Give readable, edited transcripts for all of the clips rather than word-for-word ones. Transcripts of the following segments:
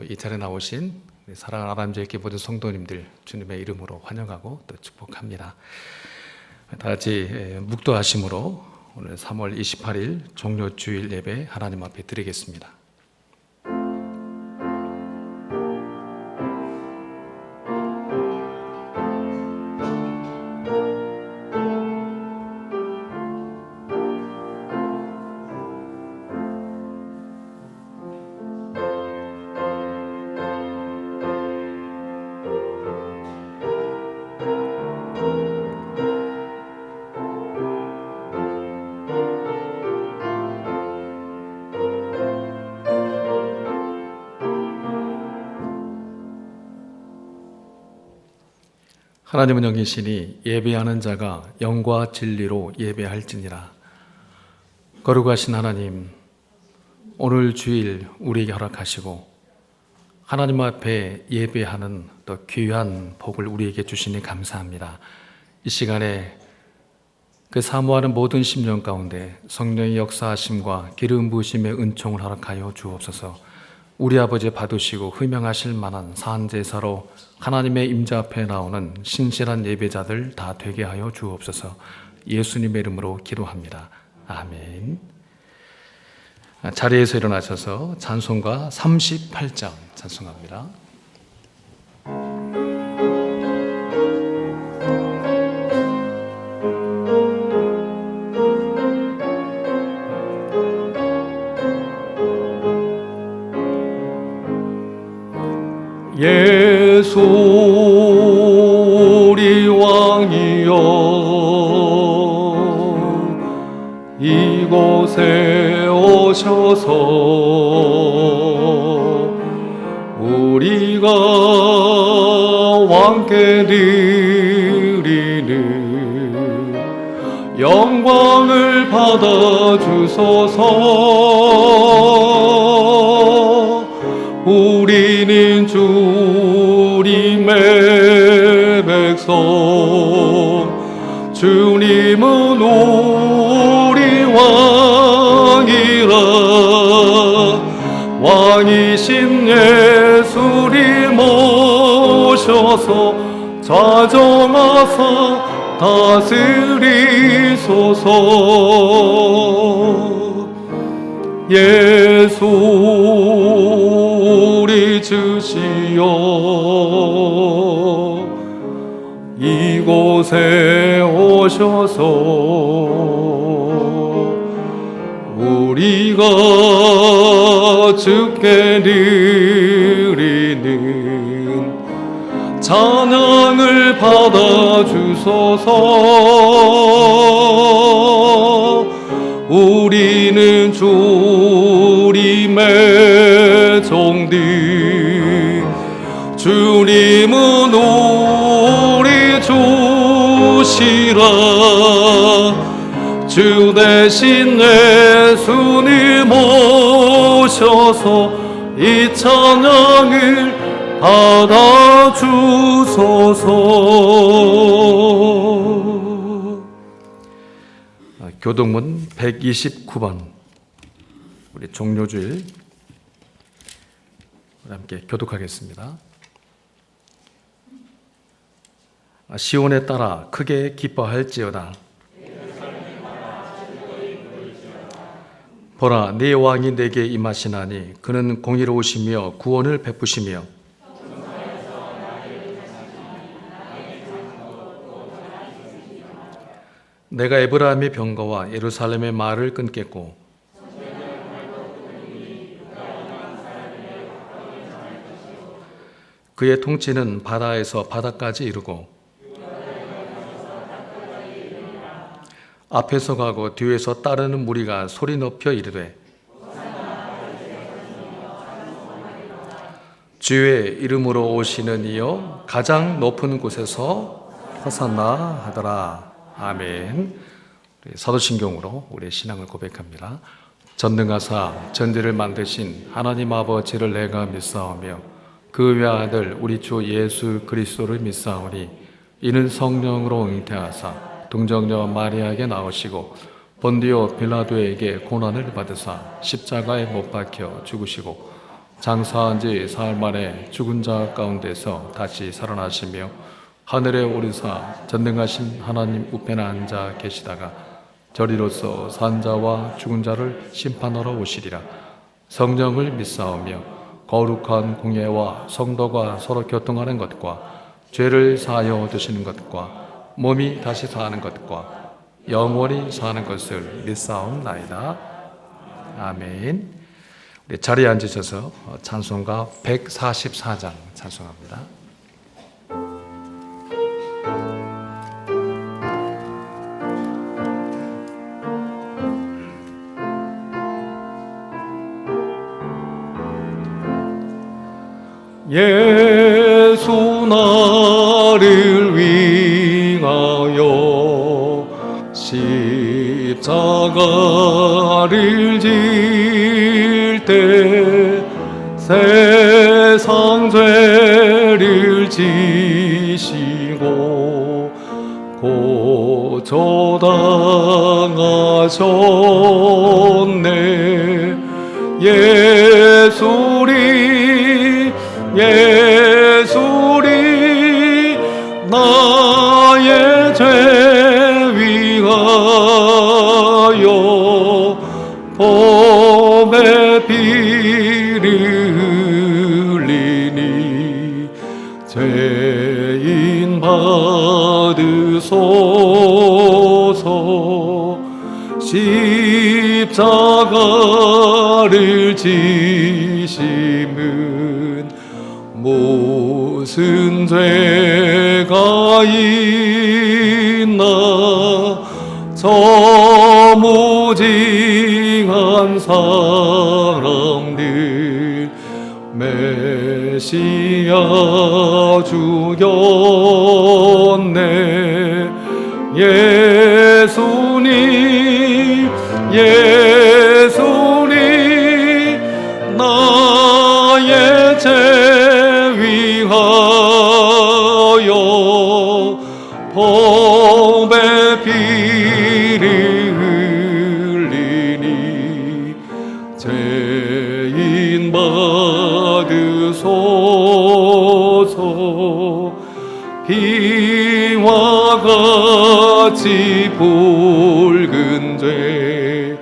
이 자리에 나오신 사랑하는 아람제일교회 모든 성도님들 주님의 이름으로 환영하고 또 축복합니다. 다 같이 묵도하심으로 오늘 3월 28일 종료주일 예배 하나님 앞에 드리겠습니다. 하나님은 영이시니 예배하는 자가 영과 진리로 예배할지니라. 거룩하신 하나님, 오늘 주일 우리에게 허락하시고 하나님 앞에 예배하는 또 귀한 복을 우리에게 주시니 감사합니다. 이 시간에 그 사모하는 모든 심령 가운데 성령의 역사하심과 기름 부으심의 은총을 허락하여 주옵소서. 우리 아버지 받으시고 흠명하실 만한 산제사로 하나님의 임자 앞에 나오는 신실한 예배자들 다 되게 하여 주옵소서. 예수님의 이름으로 기도합니다. 아멘. 자리에서 일어나셔서 찬송가 38장 찬송합니다. 예수 우리 왕이여 이곳에 오셔서 우리가 왕께 드리는 영광을 받아 주소서. 우리는 주님의 백성, 주님은 우리 왕이라. 왕이신 예수를 모셔서 좌정하사 다스리소서. 예수 우리 주시여 이곳에 오셔서 우리가 주께 드리는 찬양을 받아 주소서. 우리는 주님의 종들, 주님은 우리 주시라. 주 대신 예수를 모셔서 이 찬양을 받아 주소서. 교동문 129번 우리 종료주일 함께 교독하겠습니다. 시온에 따라 크게 기뻐할지어다. 보라, 네 왕이 내게 임하시나니 그는 공의로우시며 구원을 베푸시며 내가 에브라임의 병거와 예루살렘의 말을 끊겠고 그의 통치는 바다에서 바다까지 이르고 앞에서 가고 뒤에서 따르는 무리가 소리 높여 이르되 주의 이름으로 오시는 이여 가장 높은 곳에서 호산나 하더라. 아멘. 사도신경으로 우리의 신앙을 고백합니다. 전능하사 전지를 만드신 하나님 아버지를 내가 믿사오며 그 외아들 우리 주 예수 그리스도를 믿사오니 이는 성령으로 잉태하사 동정녀 마리아에게 나오시고 본디오 빌라도에게 고난을 받으사 십자가에 못 박혀 죽으시고 장사한 지 사흘 만에 죽은 자 가운데서 다시 살아나시며 하늘에 오르사 전능하신 하나님 우편에 앉아 계시다가 저리로서 산 자와 죽은 자를 심판하러 오시리라. 성령을 믿사오며 거룩한 공예와 성도가 서로 교통하는 것과 죄를 사하여 주시는 것과 몸이 다시 사는 것과 영원히 사는 것을 믿사옵나이다. 아멘. 우리 자리에 앉으셔서 찬송가 144장 찬송합니다. 예수 나를 위하여 십자가를 질 때 세상 죄를 지시고 고초당하셨네. 예수리 나의 죄 위하여 봄에 피를 흘리니 죄인 받으소서. 십자가를 지심은 무슨 죄가 있나. 저 무징한 사람들 메시아 죽였네. 예수님 나의 죄 위하여 봄에 피를 흘리니 죄인 받으소서. 피와 같이 붉은 죄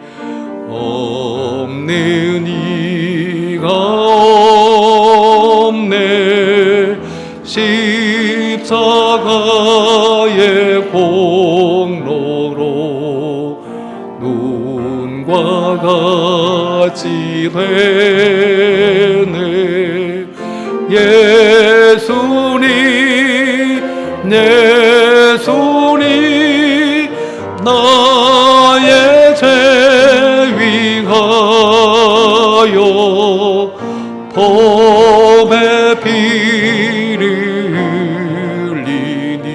없는 이가 없네. 십자가의 공로로 눈과 같이 되네. 예수님 나의 죄 위하여 봄에 피를 흘리니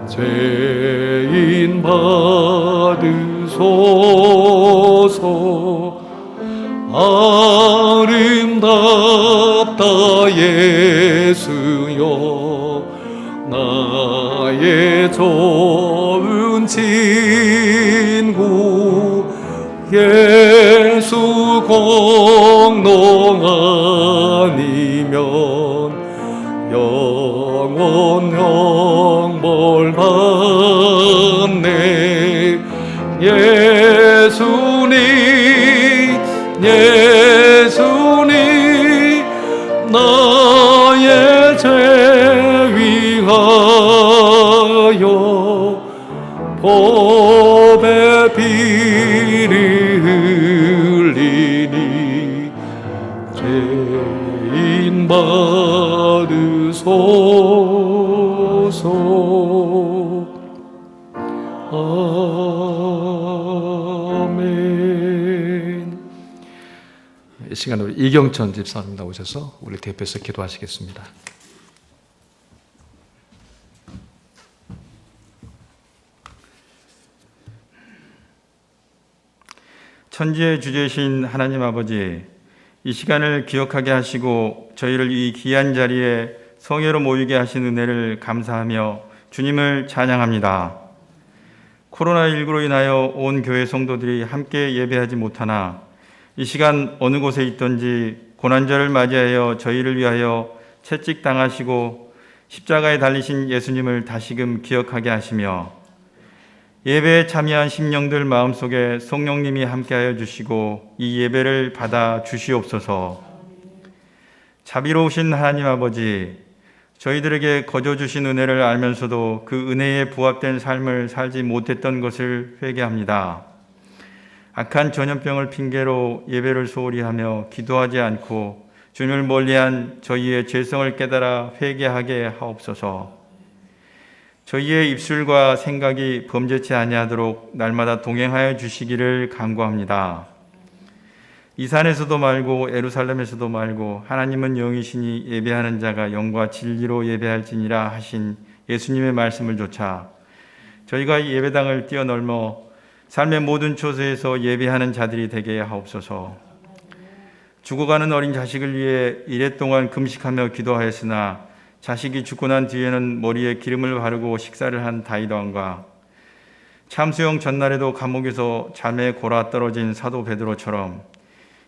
죄인 받으소서. 아름답다 예수여 나의 좋은 친구. 예수 공로 아니면 영원 형벌 받네. 예수님 나의 죄 위하여 봄에 피를 흘리니 죄인 받으소서. 아멘. 이 시간 우리 이경천 집사님 나오셔서 우리 대표해서 기도하시겠습니다. 천지의 주제신 하나님 아버지, 이 시간을 기억하게 하시고 저희를 이 귀한 자리에 성회로 모이게 하신 은혜를 감사하며 주님을 찬양합니다. 코로나19로 인하여 온 교회 성도들이 함께 예배하지 못하나 이 시간 어느 곳에 있든지 고난절을 맞이하여 저희를 위하여 채찍당하시고 십자가에 달리신 예수님을 다시금 기억하게 하시며 예배에 참여한 심령들 마음속에 성령님이 함께하여 주시고 이 예배를 받아 주시옵소서. 자비로우신 하나님 아버지, 저희들에게 거저 주신 은혜를 알면서도 그 은혜에 부합된 삶을 살지 못했던 것을 회개합니다. 악한 전염병을 핑계로 예배를 소홀히 하며 기도하지 않고 주님을 멀리한 저희의 죄성을 깨달아 회개하게 하옵소서. 저희의 입술과 생각이 범죄치 아니하도록 날마다 동행하여 주시기를 간구합니다. 이 산에서도 말고 예루살렘에서도 말고 하나님은 영이시니 예배하는 자가 영과 진리로 예배할지니라 하신 예수님의 말씀을 조차 저희가 이 예배당을 뛰어넘어 삶의 모든 초소에서 예배하는 자들이 되게 하옵소서. 죽어가는 어린 자식을 위해 이랫동안 금식하며 기도하였으나 자식이 죽고 난 뒤에는 머리에 기름을 바르고 식사를 한 다윗 왕과 참수형 전날에도 감옥에서 잠에 골아 떨어진 사도 베드로처럼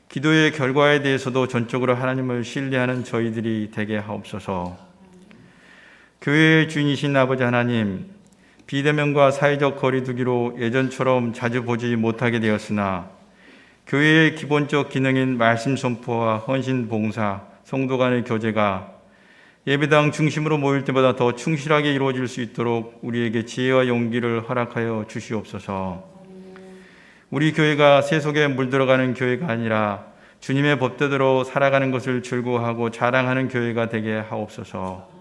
기도의 결과에 대해서도 전적으로 하나님을 신뢰하는 저희들이 되게 하옵소서. 교회의 주인이신 아버지 하나님, 비대면과 사회적 거리두기로 예전처럼 자주 보지 못하게 되었으나 교회의 기본적 기능인 말씀 선포와 헌신 봉사, 성도 간의 교제가 예배당 중심으로 모일 때보다 더 충실하게 이루어질 수 있도록 우리에게 지혜와 용기를 허락하여 주시옵소서. 우리 교회가 세속에 물들어가는 교회가 아니라 주님의 법대로 살아가는 것을 즐거워하고 자랑하는 교회가 되게 하옵소서.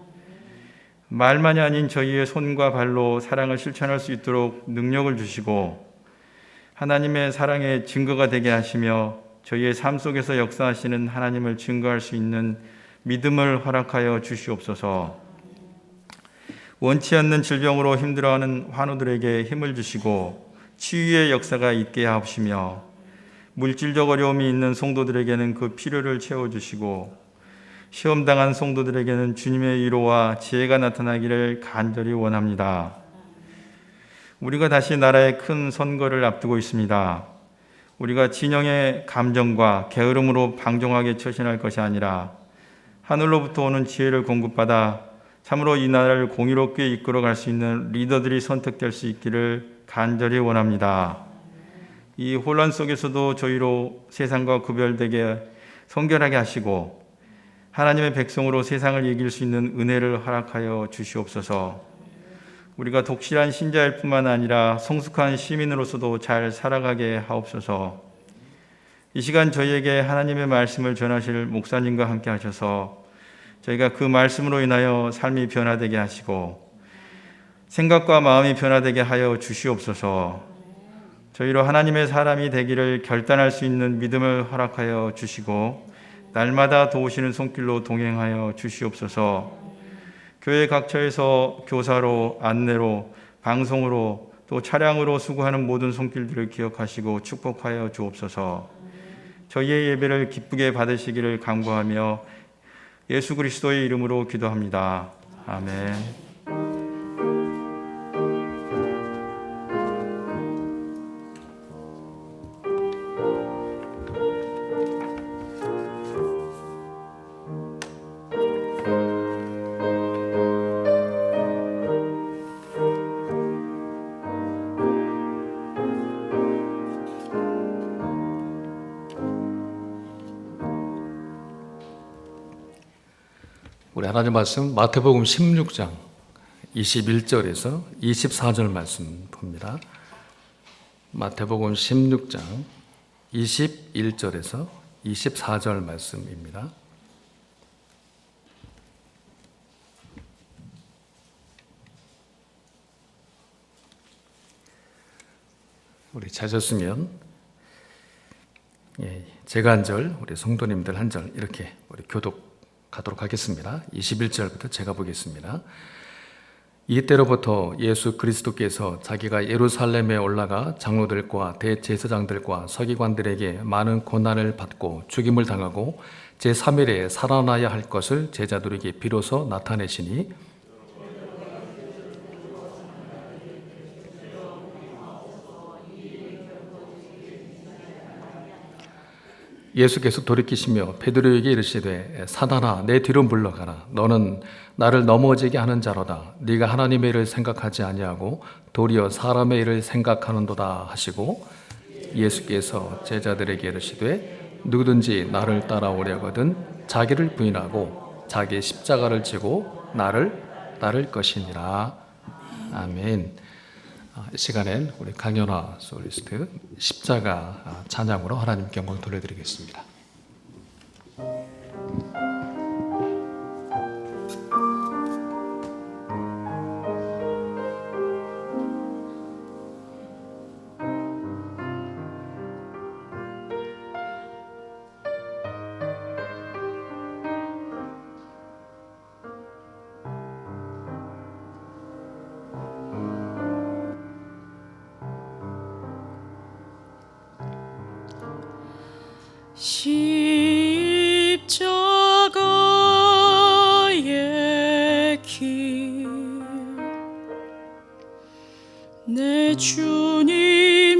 말만이 아닌 저희의 손과 발로 사랑을 실천할 수 있도록 능력을 주시고 하나님의 사랑의 증거가 되게 하시며 저희의 삶 속에서 역사하시는 하나님을 증거할 수 있는 믿음을 허락하여 주시옵소서. 원치 않는 질병으로 힘들어하는 환우들에게 힘을 주시고 치유의 역사가 있게 하옵시며 물질적 어려움이 있는 성도들에게는 그 필요를 채워주시고 시험당한 성도들에게는 주님의 위로와 지혜가 나타나기를 간절히 원합니다. 우리가 다시 나라의 큰 선거를 앞두고 있습니다. 우리가 진영의 감정과 게으름으로 방종하게 처신할 것이 아니라 하늘로부터 오는 지혜를 공급받아 참으로 이 나라를 공의롭게 이끌어갈 수 있는 리더들이 선택될 수 있기를 간절히 원합니다. 이 혼란 속에서도 저희로 세상과 구별되게 성결하게 하시고 하나님의 백성으로 세상을 이길 수 있는 은혜를 허락하여 주시옵소서. 우리가 독실한 신자일 뿐만 아니라 성숙한 시민으로서도 잘 살아가게 하옵소서. 이 시간 저희에게 하나님의 말씀을 전하실 목사님과 함께 하셔서 저희가 그 말씀으로 인하여 삶이 변화되게 하시고 생각과 마음이 변화되게 하여 주시옵소서. 저희로 하나님의 사람이 되기를 결단할 수 있는 믿음을 허락하여 주시고 날마다 도우시는 손길로 동행하여 주시옵소서. 교회 각처에서 교사로, 안내로, 방송으로 또 차량으로 수고하는 모든 손길들을 기억하시고 축복하여 주옵소서. 저희의 예배를 기쁘게 받으시기를 간구하며 예수 그리스도의 이름으로 기도합니다. 아멘. 우리 하나님 말씀 마태복음 16장 21절에서 24절 말씀 봅니다. 마태복음 16장 21절에서 24절 말씀입니다. 우리 찾았으면 제가 한 절, 우리 성도님들 한 절 이렇게 우리 교독 가도록 하겠습니다. 21절부터 제가 보겠습니다. 이때로부터 예수 그리스도께서 자기가 예루살렘에 올라가 장로들과 대제사장들과 서기관들에게 많은 고난을 받고 죽임을 당하고 제3일에 살아나야 할 것을 제자들에게 비로소 나타내시니 예수께서 돌이키시며 베드로에게 이르시되 사단아 내 뒤로 물러가라. 너는 나를 넘어지게 하는 자로다. 네가 하나님의 일을 생각하지 아니하고 도리어 사람의 일을 생각하는도다 하시고 예수께서 제자들에게 이르시되 누구든지 나를 따라오려거든 자기를 부인하고 자기 십자가를 지고 나를 따를 것이니라. 아멘. 이 시간엔 우리 강연화 솔리스트 십자가 찬양으로 하나님께 영광 돌려드리겠습니다. 십자가의 길, 내 주님이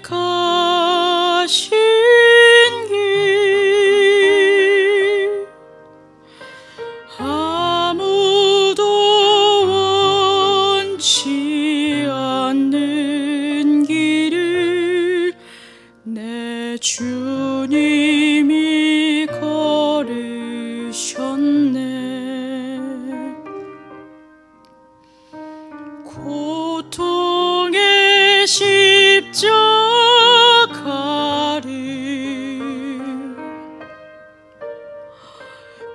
가신 길, 아무도 원치 않는 길을 내 주님이 걸으셨네. 고통의 십자가를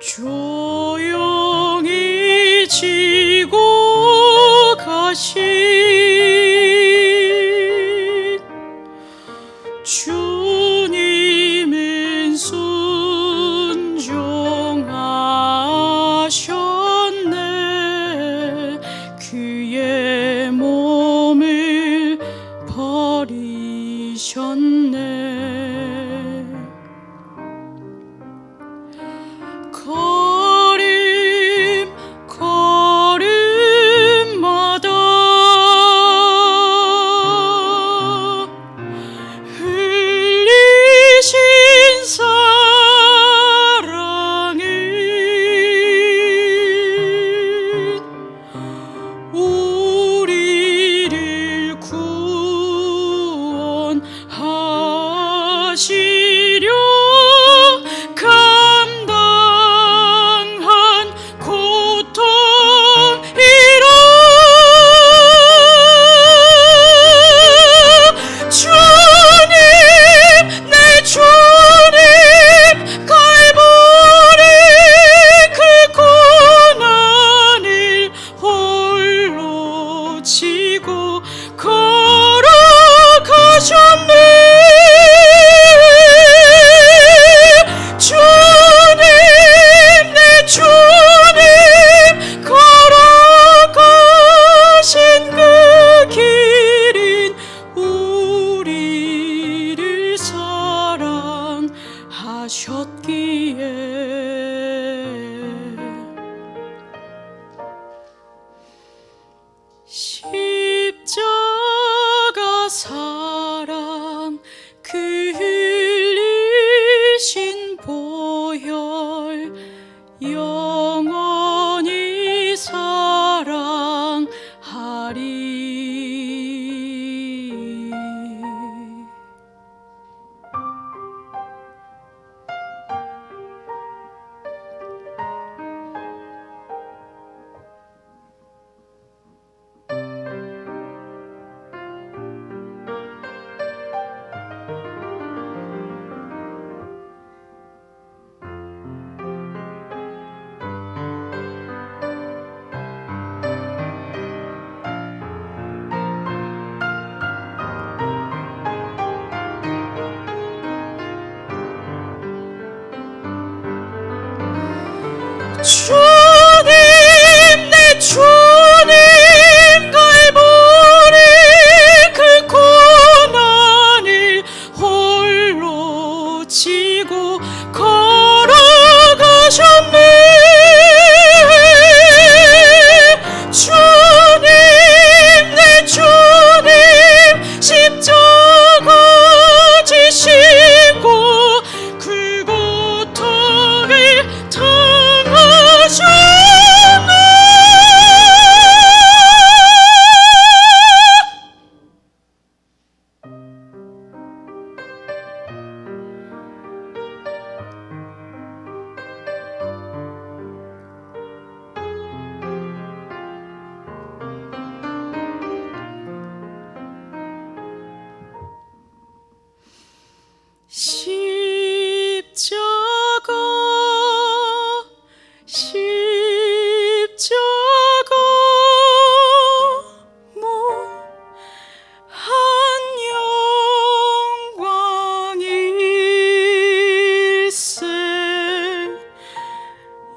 조용히 지고 가신 주님은 순종하셨네. 그의 몸을 버리셨네. 거리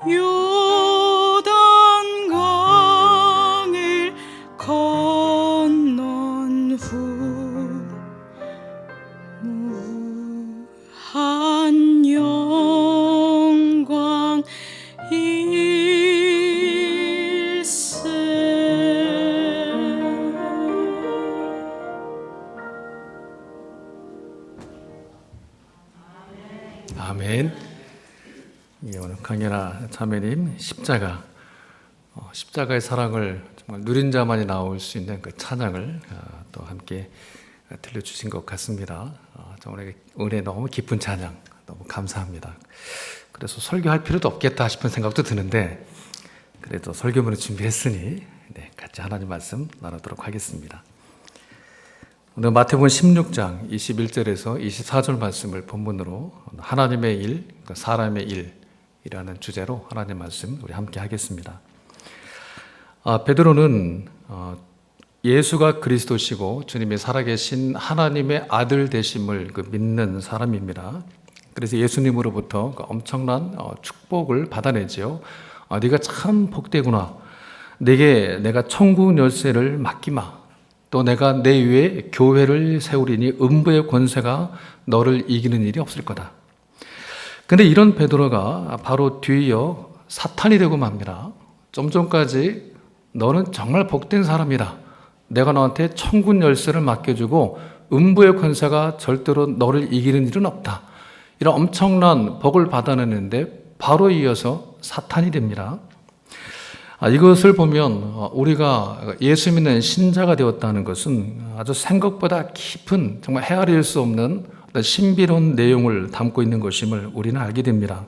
요단강을 건넌 후 무한 영광 일세. 아멘. 예, 오늘 강연아 자매님 십자가의 사랑을 정말 누린 자만이 나올 수 있는 그 찬양을 또 함께 들려주신 것 같습니다. 정말 은혜 너무 깊은 찬양 너무 감사합니다. 그래서 설교할 필요도 없겠다 싶은 생각도 드는데 그래도 설교문을 준비했으니 같이 하나님 말씀 나누도록 하겠습니다. 오늘 마태복음 16장 21절에서 24절 말씀을 본문으로 하나님의 일, 사람의 일이라는 주제로 하나님 말씀 우리 함께 하겠습니다. 베드로는 예수가 그리스도시고 주님이 살아계신 하나님의 아들 되심을 믿는 사람입니다. 그래서 예수님으로부터 엄청난 축복을 받아내지요. 네가 참 복되구나. 내가 천국 열쇠를 맡기마. 또 내가 내 위에 교회를 세우리니 음부의 권세가 너를 이기는 일이 없을 거다. 근데 이런 베드로가 바로 뒤이어 사탄이 되고 맙니다. 좀 전까지 너는 정말 복된 사람이다. 내가 너한테 천국 열쇠를 맡겨주고 음부의 권세가 절대로 너를 이기는 일은 없다. 이런 엄청난 복을 받아내는데 바로 이어서 사탄이 됩니다. 이것을 보면 우리가 예수 믿는 신자가 되었다는 것은 아주 생각보다 깊은 정말 헤아릴 수 없는 신비로운 내용을 담고 있는 것임을 우리는 알게 됩니다.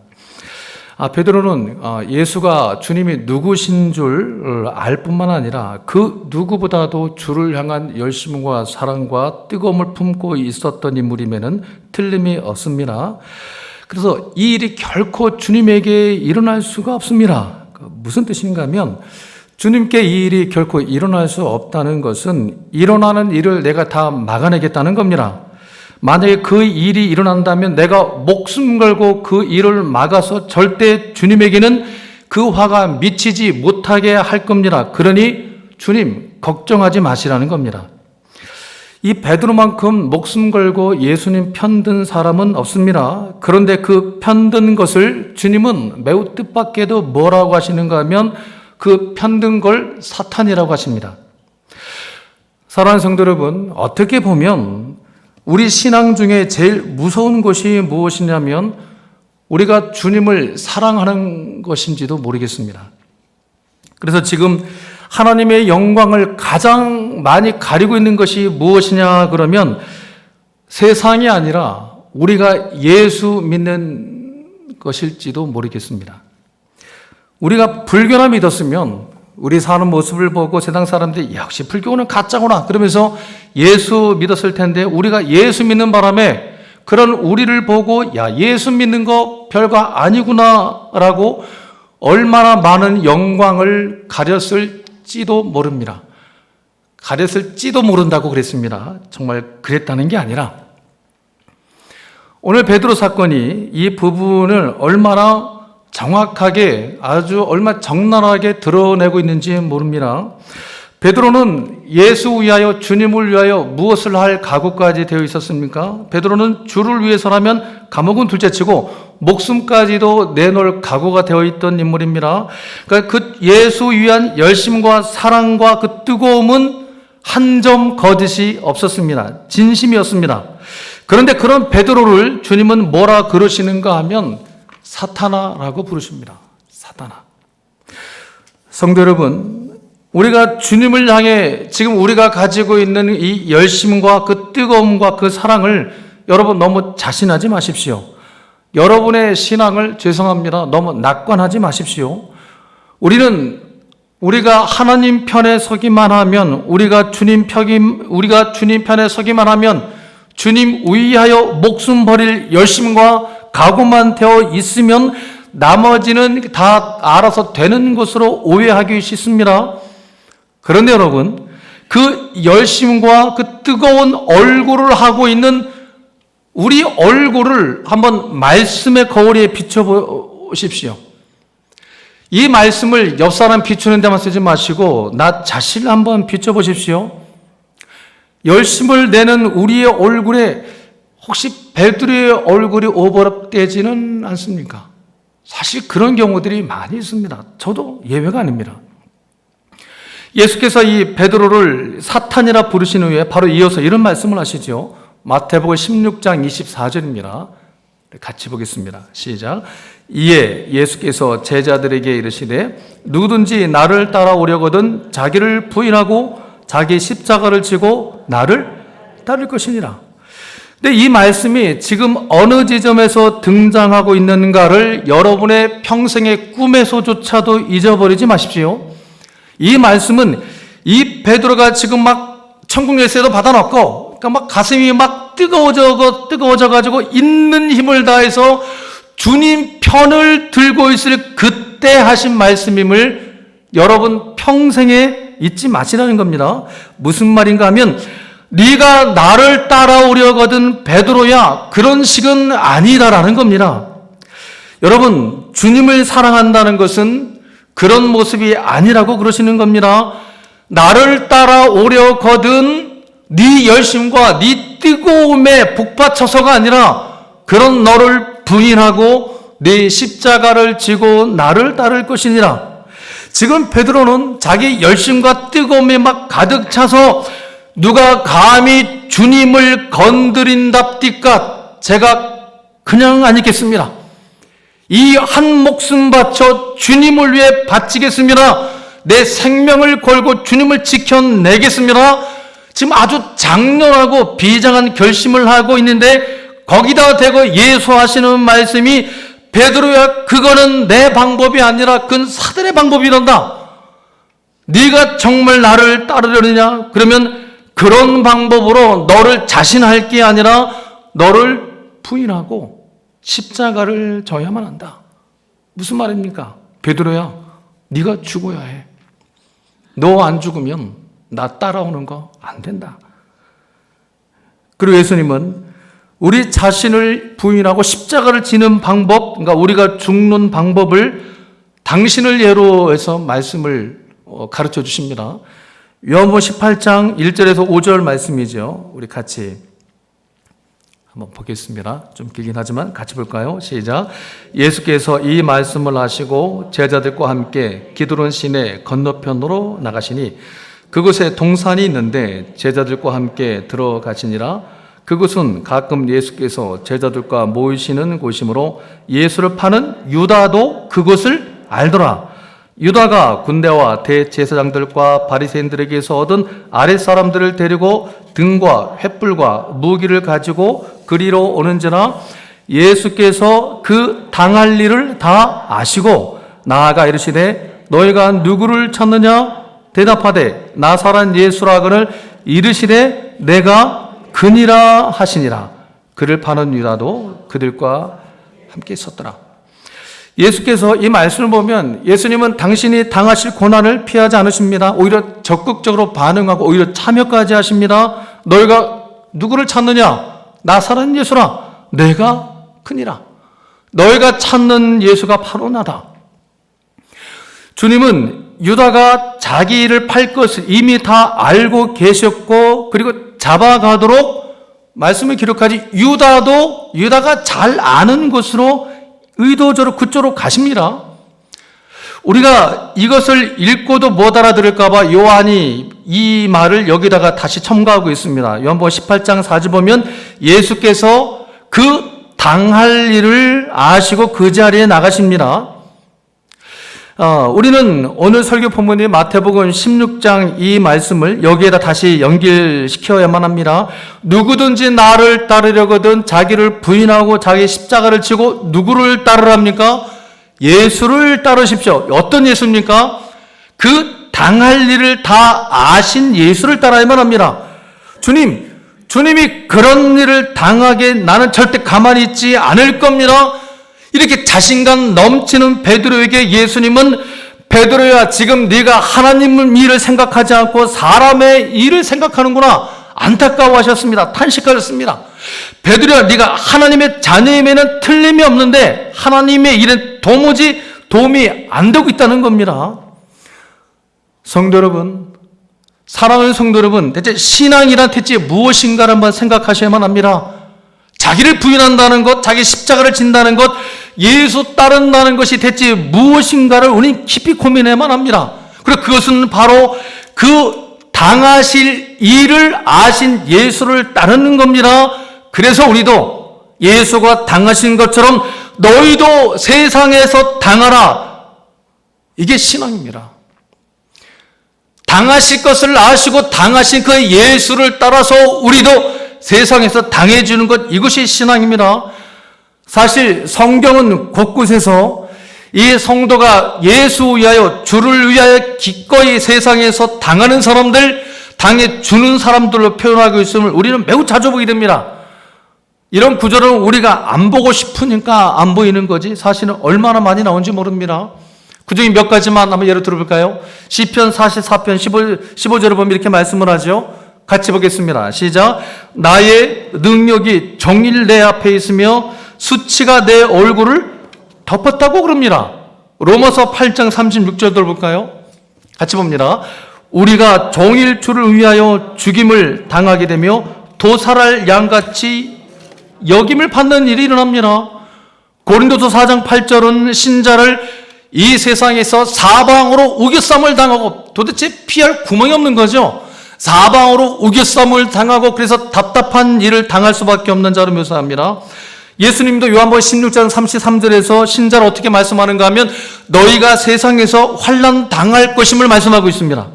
베드로는 예수가 주님이 누구신 줄 알 뿐만 아니라 그 누구보다도 주를 향한 열심과 사랑과 뜨거움을 품고 있었던 인물임에는 틀림이 없습니다. 그래서 이 일이 결코 주님에게 일어날 수가 없습니다. 무슨 뜻인가 하면 주님께 이 일이 결코 일어날 수 없다는 것은 일어나는 일을 내가 다 막아내겠다는 겁니다. 만약에 그 일이 일어난다면 내가 목숨 걸고 그 일을 막아서 절대 주님에게는 그 화가 미치지 못하게 할 겁니다. 그러니 주님 걱정하지 마시라는 겁니다. 이 베드로만큼 목숨 걸고 예수님 편든 사람은 없습니다. 그런데 그 편든 것을 주님은 매우 뜻밖에도 뭐라고 하시는가 하면 그 편든 걸 사탄이라고 하십니다. 사랑하는 성도 여러분, 어떻게 보면 우리 신앙 중에 제일 무서운 것이 무엇이냐면 우리가 주님을 사랑하는 것인지도 모르겠습니다. 그래서 지금 하나님의 영광을 가장 많이 가리고 있는 것이 무엇이냐 그러면 세상이 아니라 우리가 예수 믿는 것일지도 모르겠습니다. 우리가 불교나 믿었으면 우리 사는 모습을 보고 세상 사람들이 역시 불교는 가짜구나 그러면서 예수 믿었을 텐데 우리가 예수 믿는 바람에 그런 우리를 보고 야 예수 믿는 거 별거 아니구나 라고 얼마나 많은 영광을 가렸을지도 모릅니다. 가렸을지도 모른다고 그랬습니다. 정말 그랬다는 게 아니라 오늘 베드로 사건이 이 부분을 얼마나 정확하게 아주 얼마나 적나라하게 드러내고 있는지 모릅니다. 베드로는 예수 위하여 주님을 위하여 무엇을 할 각오까지 되어 있었습니까? 베드로는 주를 위해서라면 감옥은 둘째치고 목숨까지도 내놓을 각오가 되어 있던 인물입니다. 그러니까 그 예수 위한 열심과 사랑과 그 뜨거움은 한 점 거짓이 없었습니다. 진심이었습니다. 그런데 그런 베드로를 주님은 뭐라 그러시는가 하면 사탄아라고 부르십니다. 사탄아. 성도 여러분, 우리가 주님을 향해 지금 우리가 가지고 있는 이 열심과 그 뜨거움과 그 사랑을 여러분 너무 자신하지 마십시오. 여러분의 신앙을 죄송합니다. 너무 낙관하지 마십시오. 우리가 하나님 편에 서기만 하면 우리가 주님 편에 서기만 하면 주님 위하여 목숨 버릴 열심과 각오만 되어 있으면 나머지는 다 알아서 되는 것으로 오해하기 쉽습니다. 그런데 여러분, 그 열심과 그 뜨거운 얼굴을 하고 있는 우리 얼굴을 한번 말씀의 거울에 비춰보십시오. 이 말씀을 옆 사람 비추는 데만 쓰지 마시고 나 자신을 한번 비춰보십시오. 열심을 내는 우리의 얼굴에 혹시 베드로의 얼굴이 오버랩되지는 않습니까? 사실 그런 경우들이 많이 있습니다. 저도 예외가 아닙니다. 예수께서 이 베드로를 사탄이라 부르신 후에 바로 이어서 이런 말씀을 하시죠. 마태복음 16장 24절입니다. 같이 보겠습니다. 시작. 이에 예수께서 제자들에게 이르시되 누구든지 나를 따라오려거든 자기를 부인하고 자기 십자가를 지고 나를 따를 것이니라. 근데 이 말씀이 지금 어느 지점에서 등장하고 있는가를 여러분의 평생의 꿈에서조차도 잊어버리지 마십시오. 이 말씀은 이 베드로가 지금 막 천국 열쇠도 받아놓고 그러니까 막 가슴이 막 뜨거워져 가지고 있는 힘을 다해서 주님 편을 들고 있을 그때 하신 말씀임을 여러분 평생에 잊지 마시라는 겁니다. 무슨 말인가 하면 네가 나를 따라오려거든 베드로야 그런 식은 아니다라는 겁니다. 여러분 주님을 사랑한다는 것은 그런 모습이 아니라고 그러시는 겁니다. 나를 따라오려거든 네 열심과 네 뜨거움에 북받쳐서가 아니라 그런 너를 부인하고 네 십자가를 지고 나를 따를 것이니라. 지금 베드로는 자기 열심과 뜨거움에 막 가득 차서 누가 감히 주님을 건드린답디까 제가 그냥 안 있겠습니다. 이 한 목숨 바쳐 주님을 위해 바치겠습니다. 내 생명을 걸고 주님을 지켜내겠습니다. 지금 아주 장렬하고 비장한 결심을 하고 있는데 거기다 대고 예수하시는 말씀이 베드로야 그거는 내 방법이 아니라 그건 사단의 방법이란다. 네가 정말 나를 따르려느냐? 그러면 그런 방법으로 너를 자신할 게 아니라 너를 부인하고 십자가를 져야만 한다. 무슨 말입니까? 베드로야 네가 죽어야 해. 너 안 죽으면 나 따라오는 거 안 된다. 그리고 예수님은 우리 자신을 부인하고 십자가를 지는 방법, 그러니까 우리가 죽는 방법을 당신을 예로 해서 말씀을 가르쳐 주십니다. 요한복음 18장 1절에서 5절 말씀이죠. 우리 같이 한번 보겠습니다. 좀 길긴 하지만 같이 볼까요? 시작. 예수께서 이 말씀을 하시고 제자들과 함께 기드론 시내 건너편으로 나가시니 그곳에 동산이 있는데 제자들과 함께 들어가시니라. 그곳은 가끔 예수께서 제자들과 모이시는 곳이므로 예수를 파는 유다도 그곳을 알더라. 유다가 군대와 대제사장들과 바리새인들에게서 얻은 아랫사람들을 데리고 등과 횃불과 무기를 가지고 그리로 오는지라. 예수께서 그 당할 일을 다 아시고 나아가 이르시되 너희가 누구를 찾느냐? 대답하되 나사렛 예수라거늘 이르시되 내가 그니라 하시니라. 그를 파는 유다도 그들과 함께 있었더라. 예수께서 이 말씀을 보면 예수님은 당신이 당하실 고난을 피하지 않으십니다. 오히려 적극적으로 반응하고 오히려 참여까지 하십니다. 너희가 누구를 찾느냐? 나사렛 예수라. 내가 크니라. 너희가 찾는 예수가 바로 나다. 주님은 유다가 자기 일을 팔 것을 이미 다 알고 계셨고 그리고 잡아가도록 말씀을 기록하지 유다가 잘 아는 곳으로 의도적으로 그쪽으로 가십니다. 우리가 이것을 읽고도 못 알아들을까 봐 요한이 이 말을 여기다가 다시 첨가하고 있습니다. 요한복음 18장 4절 보면 예수께서 그 당할 일을 아시고 그 자리에 나가십니다. 우리는 오늘 설교 본문인 마태복음 16장 이 말씀을 여기에다 다시 연결시켜야만 합니다. 누구든지 나를 따르려거든 자기를 부인하고 자기 십자가를 지고 누구를 따르랍니까? 예수를 따르십시오. 어떤 예수입니까? 그 당할 일을 다 아신 예수를 따라야만 합니다. 주님이 그런 일을 당하게 나는 절대 가만히 있지 않을 겁니다. 이렇게 자신감 넘치는 베드로에게 예수님은 베드로야 지금 네가 하나님 일을 생각하지 않고 사람의 일을 생각하는구나 안타까워하셨습니다. 탄식하셨습니다. 베드로야 네가 하나님의 자녀임에는 틀림이 없는데 하나님의 일은 도무지 도움이 안 되고 있다는 겁니다. 성도 여러분, 사랑하는 성도 여러분, 대체 신앙이란 대체 무엇인가를 한번 생각하셔야만 합니다. 자기를 부인한다는 것, 자기 십자가를 진다는 것, 예수 따른다는 것이 대체 무엇인가를 우리는 깊이 고민해야만 합니다. 그리고 그것은 바로 그 당하실 일을 아신 예수를 따르는 겁니다. 그래서 우리도 예수가 당하신 것처럼 너희도 세상에서 당하라. 이게 신앙입니다. 당하실 것을 아시고 당하신 그 예수를 따라서 우리도 세상에서 당해주는 것, 이것이 신앙입니다. 사실 성경은 곳곳에서 이 성도가 예수 위하여, 주를 위하여 기꺼이 세상에서 당하는 사람들, 당해주는 사람들로 표현하고 있음을 우리는 매우 자주 보게 됩니다. 이런 구절은 우리가 안 보고 싶으니까 안 보이는 거지 사실은 얼마나 많이 나온지 모릅니다. 그중에 몇 가지만 한번 예를 들어볼까요? 시편 44편 15절을 보면 이렇게 말씀을 하죠. 같이 보겠습니다. 시작. 나의 능력이 종일 내 앞에 있으며 수치가 내 얼굴을 덮었다고 그럽니다. 로마서 8장 36절도 볼까요? 같이 봅니다. 우리가 종일 주를 위하여 죽임을 당하게 되며 도살할 양같이 여김을 받는 일이 일어납니다. 고린도서 4장 8절은 신자를 이 세상에서 사방으로 우겨쌈을 당하고, 도대체 피할 구멍이 없는 거죠. 사방으로 우겨쌈을 당하고 그래서 답답한 일을 당할 수밖에 없는 자로 묘사합니다. 예수님도 요한복음 16장 33절에서 신자를 어떻게 말씀하는가 하면 너희가 세상에서 환난 당할 것임을 말씀하고 있습니다.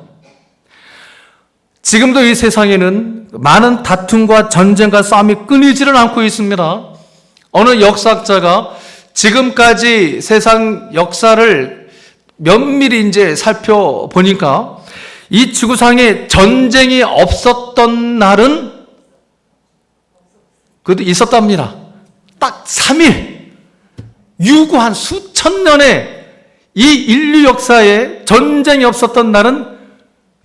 지금도 이 세상에는 많은 다툼과 전쟁과 싸움이 끊이지를 않고 있습니다. 어느 역사학자가 지금까지 세상 역사를 면밀히 이제 살펴보니까 이 지구상에 전쟁이 없었던 날은 그래도 있었답니다. 딱 3일, 유구한 수천 년의 이 인류 역사에 전쟁이 없었던 날은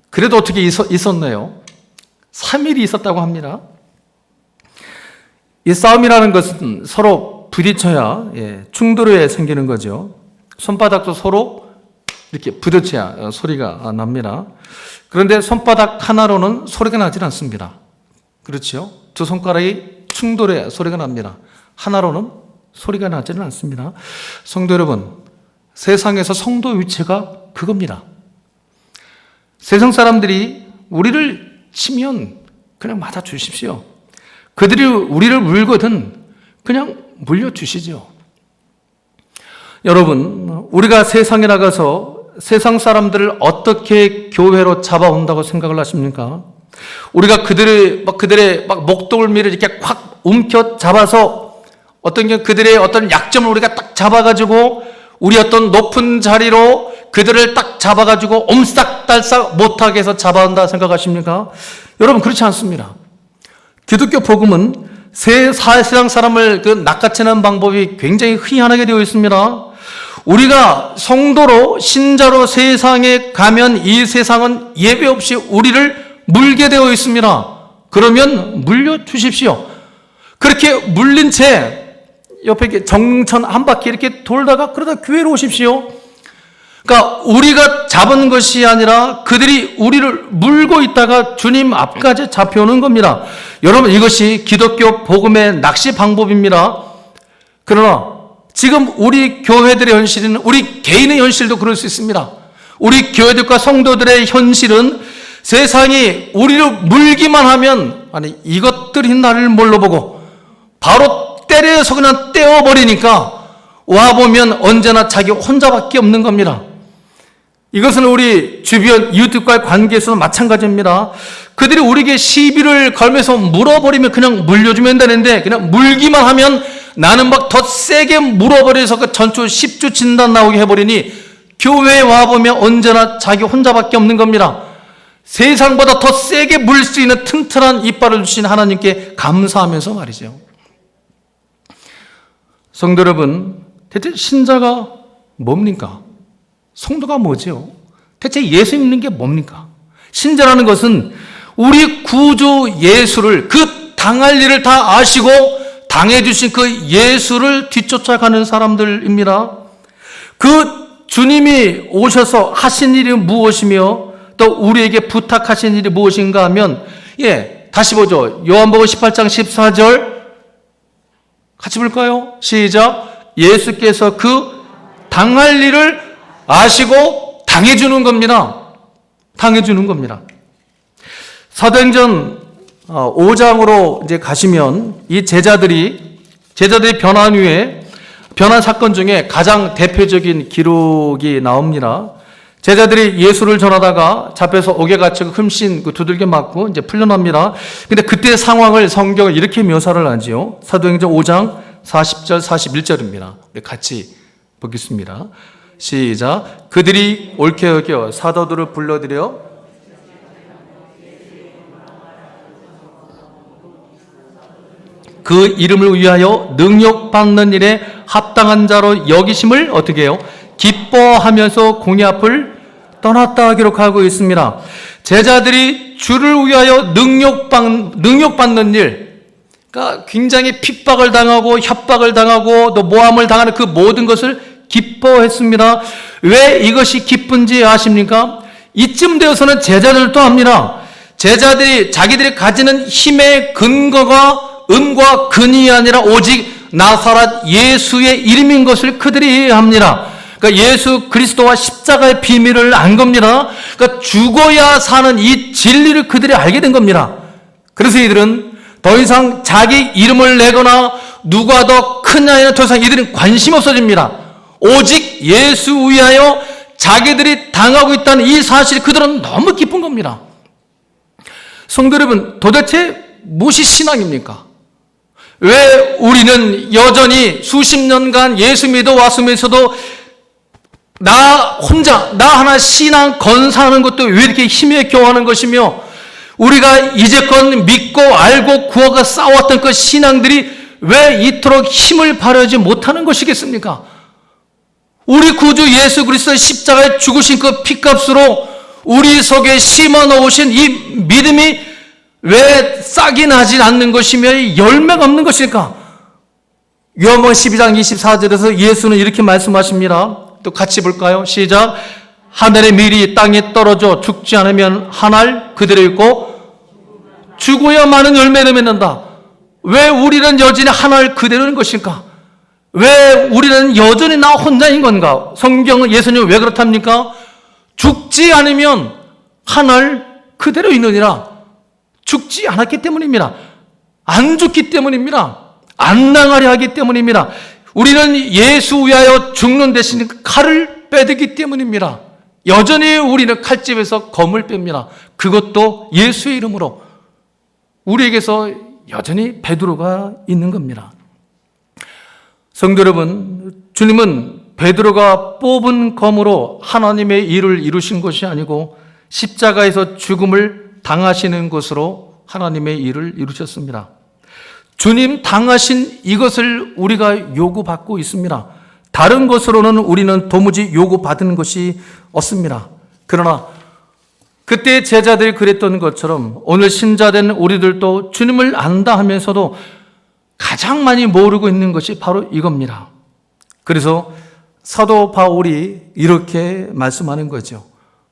그래도 어떻게 있었네요. 3일이 있었다고 합니다. 이 싸움이라는 것은 서로 부딪혀야 충돌이 생기는 거죠. 손바닥도 서로 이렇게 부딪혀야 소리가 납니다. 그런데 손바닥 하나로는 소리가 나질 않습니다. 그렇죠? 두 손가락이 충돌해 소리가 납니다. 하나로는 소리가 나지는 않습니다. 성도 여러분, 세상에서 성도 위치가 그겁니다. 세상 사람들이 우리를 치면 그냥 맞아 주십시오. 그들이 우리를 물거든 그냥 물려주시죠. 여러분, 우리가 세상에 나가서 세상 사람들을 어떻게 교회로 잡아온다고 생각을 하십니까? 우리가 그들의 목덜미를 이렇게 콱 움켜 잡아서 그들의 어떤 약점을 우리가 딱 잡아가지고 우리 어떤 높은 자리로 그들을 딱 잡아가지고 옴싹달싹 못하게 해서 잡아온다 생각하십니까? 여러분, 그렇지 않습니다. 기독교 복음은 세상 사람을 낚아채는 방법이 굉장히 희한하게 되어 있습니다. 우리가 성도로 신자로 세상에 가면 이 세상은 예배 없이 우리를 물게 되어 있습니다. 그러면 물려주십시오. 그렇게 물린 채 옆에 이렇게 정천 한 바퀴 이렇게 돌다가 그러다 교회로 오십시오. 그러니까 우리가 잡은 것이 아니라 그들이 우리를 물고 있다가 주님 앞까지 잡혀오는 겁니다. 여러분, 이것이 기독교 복음의 낚시 방법입니다. 그러나 지금 우리 교회들의 현실은, 우리 개인의 현실도 그럴 수 있습니다. 우리 교회들과 성도들의 현실은 세상이 우리를 물기만 하면, 아니 이것들이 나를 뭘로 보고 바로 때려서 그냥 떼어버리니까 와보면 언제나 자기 혼자밖에 없는 겁니다. 이것은 우리 주변 이웃들과의 관계에서도 마찬가지입니다. 그들이 우리에게 시비를 걸면서 물어버리면 그냥 물려주면 되는데 그냥 물기만 하면 나는 막 더 세게 물어버려서 그 전초 10주 진단 나오게 해버리니 교회에 와보면 언제나 자기 혼자밖에 없는 겁니다. 세상보다 더 세게 물 수 있는 튼튼한 이빨을 주신 하나님께 감사하면서 말이죠. 성도 여러분, 대체 신자가 뭡니까? 성도가 뭐죠? 대체 예수 믿는 게 뭡니까? 신자라는 것은 우리 구주 예수를, 그 당할 일을 다 아시고 당해주신 그 예수를 뒤쫓아가는 사람들입니다. 그 주님이 오셔서 하신 일이 무엇이며 또 우리에게 부탁하신 일이 무엇인가 하면 다시 보죠. 요한복음 18장 14절 같이 볼까요? 시작. 예수께서 그 당할 일을 아시고 당해주는 겁니다. 당해주는 겁니다. 사도행전 5장으로 이제 가시면 이 제자들이 변한 후에 변한 사건 중에 가장 대표적인 기록이 나옵니다. 제자들이 예수를 전하다가 잡혀서 옥에 갇히고 흠씬 두들겨 맞고 이제 풀려납니다. 근데 그때 상황을 성경은 이렇게 묘사를 하지요. 사도행전 5장 40절 41절입니다. 같이 보겠습니다. 시작. 그들이 옳게 여겨 사도들을 불러들여 그 이름을 위하여 능력받는 일에 합당한 자로 여기심을 어떻게 해요? 기뻐하면서 공의 앞을 떠났다 기록하고 있습니다. 제자들이 주를 위하여 능력받는 일, 그러니까 굉장히 핍박을 당하고 협박을 당하고 또 모함을 당하는 그 모든 것을 기뻐했습니다. 왜 이것이 기쁜지 아십니까? 이쯤 되어서는 제자들도 합니다. 제자들이 자기들이 가지는 힘의 근거가 은과 근이 아니라 오직 나사렛 예수의 이름인 것을 그들이 합니다. 그러니까 예수 그리스도와 십자가의 비밀을 안 겁니다. 그러니까 죽어야 사는 이 진리를 그들이 알게 된 겁니다. 그래서 이들은 더 이상 자기 이름을 내거나 누가 더 크냐에는 더 이상 이들은 관심 없어집니다. 오직 예수 위하여 자기들이 당하고 있다는 이 사실이 그들은 너무 기쁜 겁니다. 성도 여러분, 도대체 무엇이 신앙입니까? 왜 우리는 여전히 수십 년간 예수 믿어 왔으면서도 나 하나 신앙 건사하는 것도 왜 이렇게 힘에 겨워하는 것이며 우리가 이제껏 믿고 알고 구하고 싸웠던 그 신앙들이 왜 이토록 힘을 발휘하지 못하는 것이겠습니까? 우리 구주 예수 그리스도의 십자가에 죽으신 그 피값으로 우리 속에 심어 놓으신 이 믿음이 왜 싹이 나지 않는 것이며 열매가 없는 것일까? 요한복음 12장 24절에서 예수는 이렇게 말씀하십니다. 또 같이 볼까요? 시작. 하늘의 밀이 땅에 떨어져 죽지 않으면 한 알 그대로 있고 죽어야 많은 열매를 맺는다. 왜 우리는 여전히 한 알 그대로인 것일까? 왜 우리는 여전히 나 혼자인 건가? 성경은 예수님은 왜 그렇답니까? 죽지 않으면 한 알 그대로 있느니라. 죽지 않았기 때문입니다. 안 죽기 때문입니다. 안 나가려 하기 때문입니다. 우리는 예수 위하여 죽는 대신 칼을 빼들기 때문입니다. 여전히 우리는 칼집에서 검을 뺍니다. 그것도 예수의 이름으로 우리에게서 여전히 베드로가 있는 겁니다. 성도 여러분, 주님은 베드로가 뽑은 검으로 하나님의 일을 이루신 것이 아니고 십자가에서 죽음을 당하시는 것으로 하나님의 일을 이루셨습니다. 주님 당하신 이것을 우리가 요구받고 있습니다. 다른 것으로는 우리는 도무지 요구받은 것이 없습니다. 그러나 그때 제자들이 그랬던 것처럼 오늘 신자된 우리들도 주님을 안다 하면서도 가장 많이 모르고 있는 것이 바로 이겁니다. 그래서 사도 바울이 이렇게 말씀하는 거죠.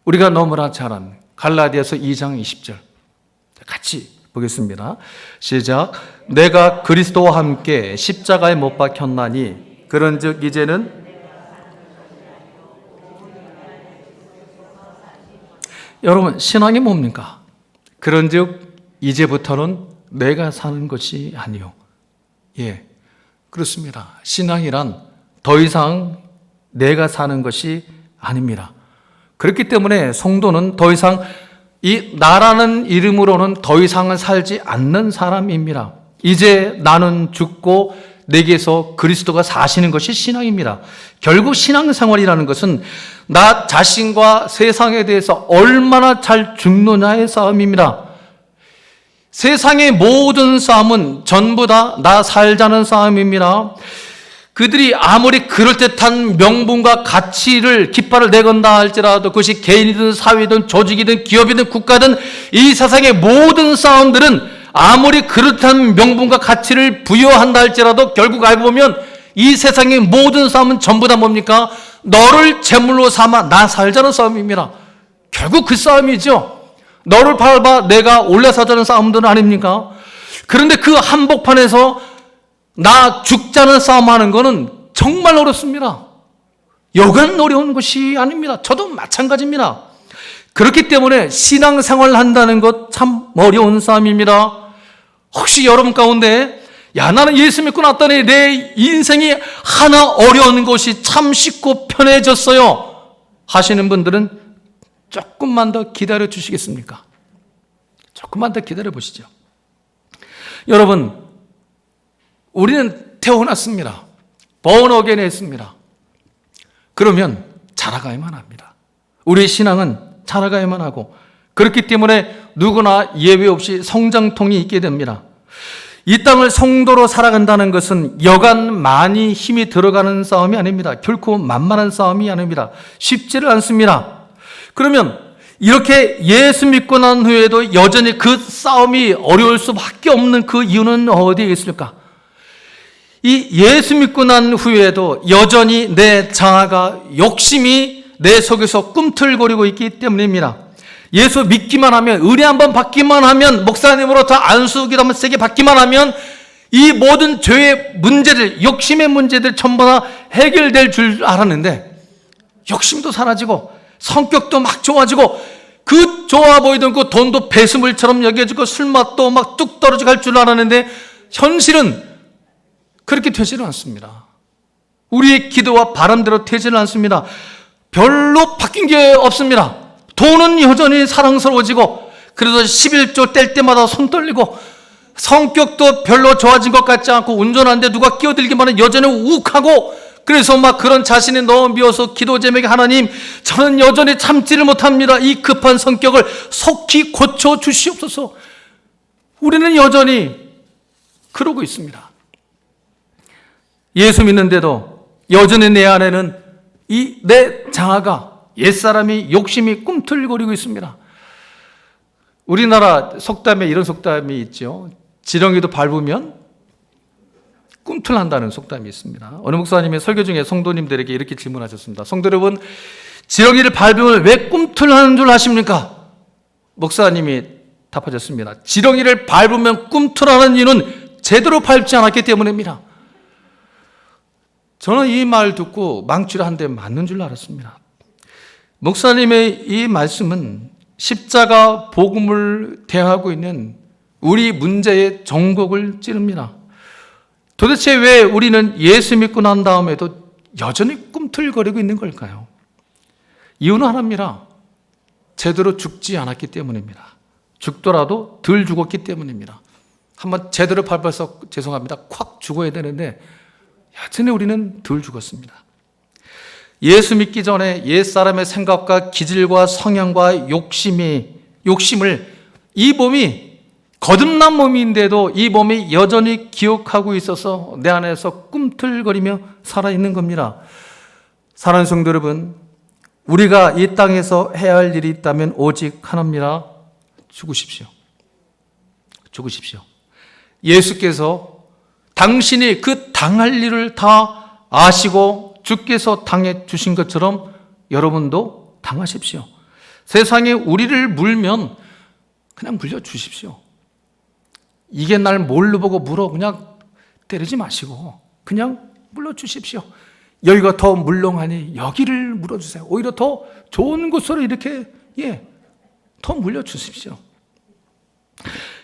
우리가 너무나 잘 아는 갈라디아서 2장 20절 같이 보겠습니다. 시작. 내가 그리스도와 함께 십자가에 못 박혔나니 그런즉 이제는 여러분 신앙이 뭡니까? 그런즉 이제부터는 내가 사는 것이 아니요. 그렇습니다. 신앙이란 더 이상 내가 사는 것이 아닙니다. 그렇기 때문에 성도는 더 이상 이 나라는 이름으로는 더 이상은 살지 않는 사람입니다. 이제 나는 죽고 내게서 그리스도가 사시는 것이 신앙입니다. 결국 신앙생활이라는 것은 나 자신과 세상에 대해서 얼마나 잘 죽느냐의 싸움입니다. 세상의 모든 싸움은 전부 다 나 살자는 싸움입니다. 그들이 아무리 그럴듯한 명분과 가치를 깃발을 내건다 할지라도 그것이 개인이든 사회든 조직이든 기업이든 국가든 이 세상의 모든 싸움들은 아무리 그럴듯한 명분과 가치를 부여한다 할지라도 결국 알고 보면 이 세상의 모든 싸움은 전부 다 뭡니까? 너를 제물로 삼아 나 살자는 싸움입니다. 결국 그 싸움이죠. 너를 밟아 내가 올라서자는 싸움들은 아닙니까? 그런데 그 한복판에서 나 죽자는 싸움하는 것은 정말 어렵습니다. 여간 어려운 것이 아닙니다. 저도 마찬가지입니다. 그렇기 때문에 신앙생활을 한다는 것 참 어려운 싸움입니다. 혹시 여러분 가운데 야 나는 예수 믿고 났더니 내 인생이 하나 어려운 것이 참 쉽고 편해졌어요 하시는 분들은 조금만 더 기다려 주시겠습니까? 조금만 더 기다려 보시죠. 여러분, 우리는 태어났습니다. born again 했습니다. 그러면 자라가야만 합니다. 우리의 신앙은 자라가야만 하고, 그렇기 때문에 누구나 예외 없이 성장통이 있게 됩니다. 이 땅을 성도로 살아간다는 것은 여간 많이 힘이 들어가는 싸움이 아닙니다. 결코 만만한 싸움이 아닙니다. 쉽지를 않습니다. 그러면 이렇게 예수 믿고 난 후에도 여전히 그 싸움이 어려울 수밖에 없는 그 이유는 어디에 있을까? 이 예수 믿고 난 후에도 여전히 내 자아가 욕심이 내 속에서 꿈틀거리고 있기 때문입니다. 예수 믿기만 하면, 은혜 한번 받기만 하면, 목사님으로부터 안수기도 한번 세게 받기만 하면 이 모든 죄의 문제들, 욕심의 문제들 전부 다 해결될 줄 알았는데 욕심도 사라지고 성격도 막 좋아지고 그 좋아 보이던 그 돈도 배수물처럼 여겨지고 술맛도 막 뚝 떨어지고 할 줄 알았는데 현실은 그렇게 되지는 않습니다. 우리의 기도와 바람대로 되지는 않습니다. 별로 바뀐 게 없습니다. 돈은 여전히 사랑스러워지고, 그래서 11조 뗄 때마다 손 떨리고, 성격도 별로 좋아진 것 같지 않고, 운전하는데 누가 끼어들기만 하면 여전히 욱하고, 그래서 막 그런 자신이 너무 미워서 기도 제목에 하나님, 저는 여전히 참지를 못합니다. 이 급한 성격을 속히 고쳐 주시옵소서. 우리는 여전히 그러고 있습니다. 예수 믿는데도 여전히 내 안에는 이 내 자아가, 옛사람이 욕심이 꿈틀거리고 있습니다. 우리나라 속담에 이런 속담이 있죠. 지렁이도 밟으면 꿈틀한다는 속담이 있습니다. 어느 목사님이 설교 중에 성도님들에게 이렇게 질문하셨습니다. 성도 여러분, 지렁이를 밟으면 왜 꿈틀하는 줄 아십니까? 목사님이 답하셨습니다. 지렁이를 밟으면 꿈틀하는 이유는 제대로 밟지 않았기 때문입니다. 저는 이 말 듣고 망치를 한 대 맞는 줄 알았습니다. 목사님의 이 말씀은 십자가 복음을 대하고 있는 우리 문제의 정곡을 찌릅니다. 도대체 왜 우리는 예수 믿고 난 다음에도 여전히 꿈틀거리고 있는 걸까요? 이유는 하나입니다. 제대로 죽지 않았기 때문입니다. 죽더라도 덜 죽었기 때문입니다. 한번 제대로 밟아서 죄송합니다. 콱 죽어야 되는데 여전히 우리는 덜 죽었습니다. 예수 믿기 전에 옛사람의 생각과 기질과 성향과 욕심을 이 몸이 거듭난 몸인데도 이 몸이 여전히 기억하고 있어서 내 안에서 꿈틀거리며 살아있는 겁니다. 사랑하는 성도 여러분, 우리가 이 땅에서 해야 할 일이 있다면 오직 하나입니다. 죽으십시오. 죽으십시오. 예수께서 당신이 그 당할 일을 다 아시고 주께서 당해 주신 것처럼 여러분도 당하십시오. 세상에 우리를 물면 그냥 물려주십시오. 이게 날 뭘로 보고 물어 그냥 때리지 마시고 그냥 물려주십시오. 여기가 더 물렁하니 여기를 물어주세요. 오히려 더 좋은 곳으로 이렇게 더 물려주십시오.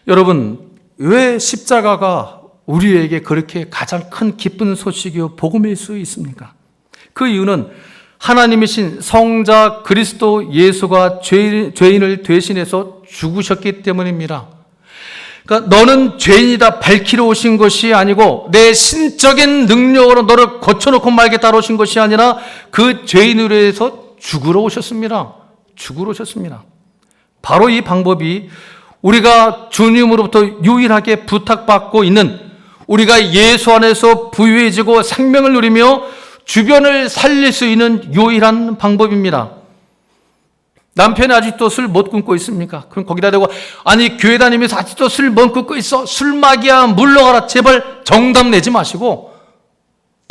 여러분, 왜 십자가가 우리에게 그렇게 가장 큰 기쁜 소식이요 복음일 수 있습니까? 그 이유는 하나님이신 성자 그리스도 예수가 죄인을 대신해서 죽으셨기 때문입니다. 그러니까 너는 죄인이다 밝히러 오신 것이 아니고 내 신적인 능력으로 너를 고쳐놓고 말겠다로 오신 것이 아니라 그 죄인으로 해서 죽으러 오셨습니다. 죽으러 오셨습니다. 바로 이 방법이 우리가 주님으로부터 유일하게 부탁받고 있는, 우리가 예수 안에서 부유해지고 생명을 누리며 주변을 살릴 수 있는 유일한 방법입니다. 남편이 아직도 술 못 끊고 있습니까? 그럼 거기다 대고 아니 교회 다니면서 아직도 술 못 끊고 있어? 술마귀야 물러가라. 제발 정답 내지 마시고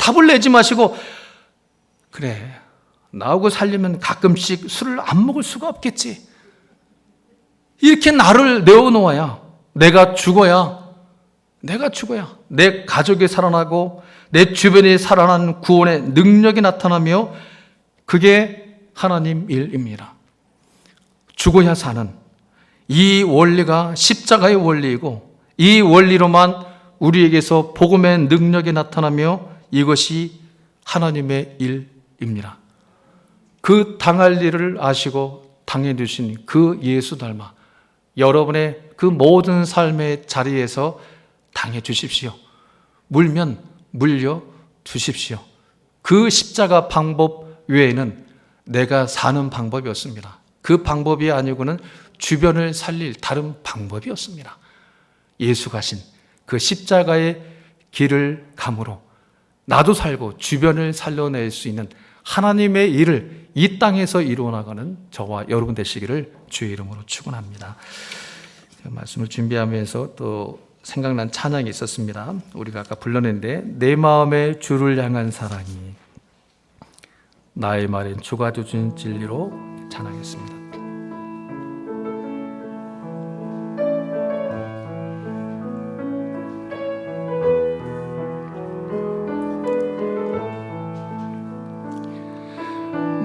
답을 내지 마시고, 그래, 나하고 살려면 가끔씩 술을 안 먹을 수가 없겠지. 이렇게 나를 내어놓아야, 내가 죽어야 내 가족이 살아나고 내 주변에 살아나는 구원의 능력이 나타나며, 그게 하나님 일입니다. 죽어야 사는 이 원리가 십자가의 원리이고, 이 원리로만 우리에게서 복음의 능력이 나타나며 이것이 하나님의 일입니다. 그 당할 일을 아시고 당해주신 그 예수 닮아 여러분의 그 모든 삶의 자리에서 당해주십시오. 물면 물려주십시오. 그 십자가 방법 외에는 내가 사는 방법이 없습니다. 그 방법이 아니고는 주변을 살릴 다른 방법이 없습니다. 예수 가신 그 십자가의 길을 감으로 나도 살고 주변을 살려낼 수 있는 하나님의 일을 이 땅에서 이루어 나가는 저와 여러분 되시기를 주의 이름으로 축원합니다. 말씀을 준비하면서 또 생각난 찬양이 있었습니다. 우리가 아까 불렀는데, 내 마음에 주를 향한 사랑이 나의 말엔 주가 주신 진리로 찬양했습니다.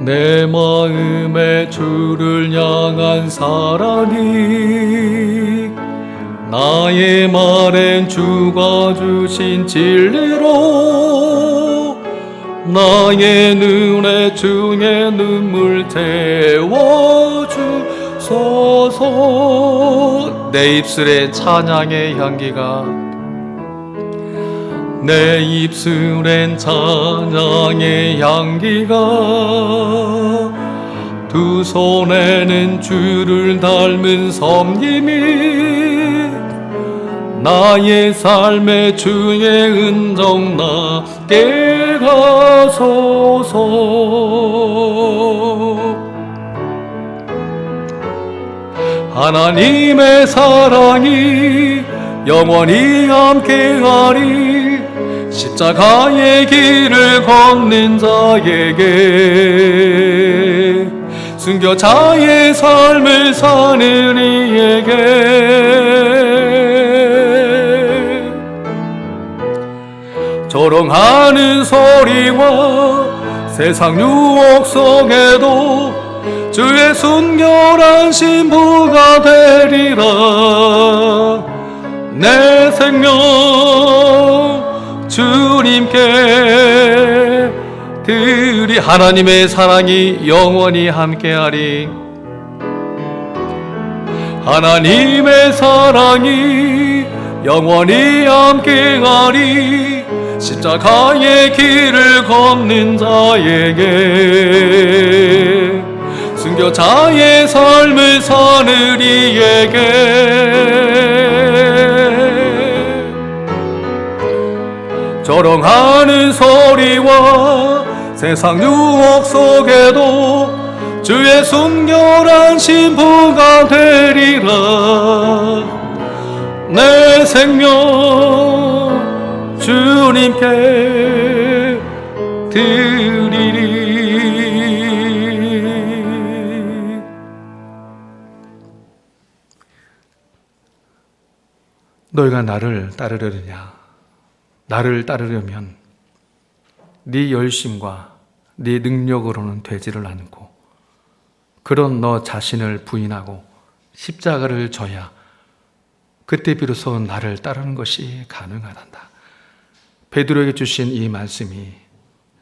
내 마음에 주를 향한 사랑이 나의 말엔 주가 주신 진리로 나의 눈에 주의 눈물 태워주소서. 내 입술에 찬양의 향기가 내 입술엔 찬양의 향기가 두 손에는 주를 닮은 섬김이 나의 삶에 주의 흔적 나게 가소서. 하나님의 사랑이 영원히 함께하리. 십자가의 길을 걷는 자에게, 순교자의 삶을 사는 이에게 조롱하는 소리와 세상 유혹 속에도 주의 순결한 신부가 되리라. 내 생명 주님께 드리. 하나님의 사랑이 영원히 함께하리. 하나님의 사랑이 영원히 함께하리. 십자가의 길을 걷는 자에게, 순교자의 삶을 사는 이에게 조롱하는 소리와 세상 유혹 속에도 주의 순결한 신부가 되리라. 내 생명 주님께 드리리. 너희가 나를 따르려느냐? 나를 따르려면 네 열심과 네 능력으로는 되지를 않고, 그런 너 자신을 부인하고 십자가를 져야 그때 비로소 나를 따르는 것이 가능하단다. 베드로에게 주신 이 말씀이